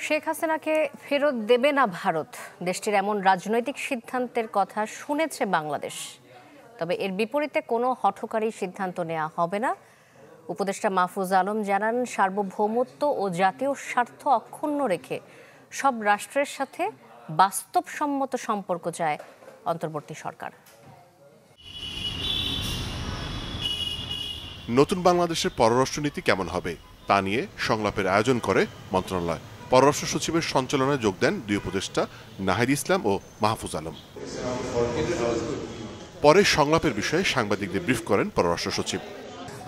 শেখ হাসিনাকে ফেরত দেবে না ভারত, দেশটির এমন রাজনৈতিক সিদ্ধান্তের কথা শুনেছে বাংলাদেশ। তবে এর বিপরীতে কোনো হঠকারী সিদ্ধান্ত নেওয়া হবে না। উপদেষ্টা মাহফুজ আলম জানান, সার্বভৌমত্ব ও জাতীয় স্বার্থ অক্ষুণ্ণ রেখে সব রাষ্ট্রের সাথে বাস্তবসম্মত সম্পর্ক চায় অন্তর্বর্তী সরকার। নতুন বাংলাদেশের পররাষ্ট্রনীতি কেমন হবে তা নিয়ে সংলাপের আয়োজন করে মন্ত্রণালয়। পররাষ্ট্র সচিবের সঞ্চালনায় যোগ দেন দুই উপদেষ্টা নাহিদ ইসলাম ও মাহফুজ আলম। পরে সংলাপের বিষয়ে সাংবাদিকদের ব্রিফ করেন পররাষ্ট্র সচিব।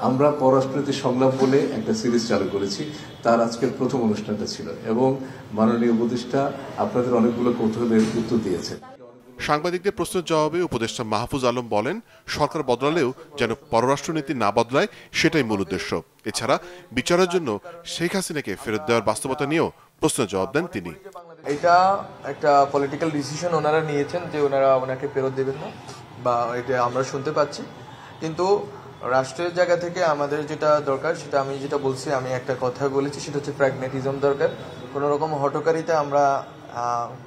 আমরা পররাষ্ট্রনীতি সংলাপ বলে একটা সিরিজ চালু করেছি, তার আজকের প্রথম অনুষ্ঠানটা ছিল এবং মাননীয় উপদেষ্টা আপনাদের অনেকগুলো কৌতূহলের উত্তর দিয়েছেন। সাংবাদিকদের প্রশ্নের জবাবে উপদেষ্টা মাহফুজ আলম বলেন, সরকার বদলালেও যেন পররাষ্ট্রনীতি না বদলায় সেটাই মূল উদ্দেশ্য। এছাড়া বিচারের জন্য শেখ হাসিনাকে ফেরত দেওয়ার বাস্তবতা নিয়েও প্রশ্নের জবাব দেন তিনি। এটা একটা পলিটিক্যাল ডিসিশন ওনারা নিয়েছেন যে ওনাকে ফেরত দেবেন না, বা এটা আমরা শুনতে পাচ্ছি। কিন্তু রাষ্ট্রের জায়গা থেকে আমাদের যেটা দরকার, সেটা আমি যেটা বলছি, আমি একটা কথা বলেছি, সেটা হচ্ছে প্র্যাগমেটিজম দরকার। কোনো রকম হঠকারিতা আমরা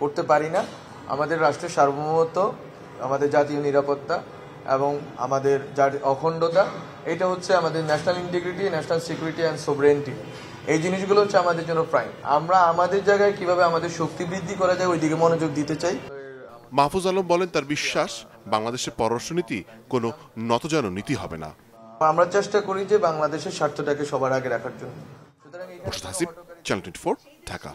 করতে পারি না। আমাদের রাষ্ট্রের সার্বভৌমত্ব, আমাদের জাতীয় নিরাপত্তা এবং আমাদের অখণ্ডতা, এটা হচ্ছে আমাদের national integrity, national security and sovereignty. এই জিনিসগুলো হচ্ছে আমাদের জন্য প্রাইম। আমরা আমাদের জায়গায় কিভাবে আমাদের শক্তি বৃদ্ধি করা যায় ওই দিকে মনোযোগ দিতে চাই। মাহফুজ আলম বলেন, তার বিশ্বাস বাংলাদেশের পররাষ্ট্রনীতি কোনো নতজানু নীতি হবে না। আমরা চেষ্টা করি যে বাংলাদেশের স্বার্থটাকে সবার আগে রাখার জন্য। মোর্শেদ হাসিব, চ্যানেল 24, ঢাকা।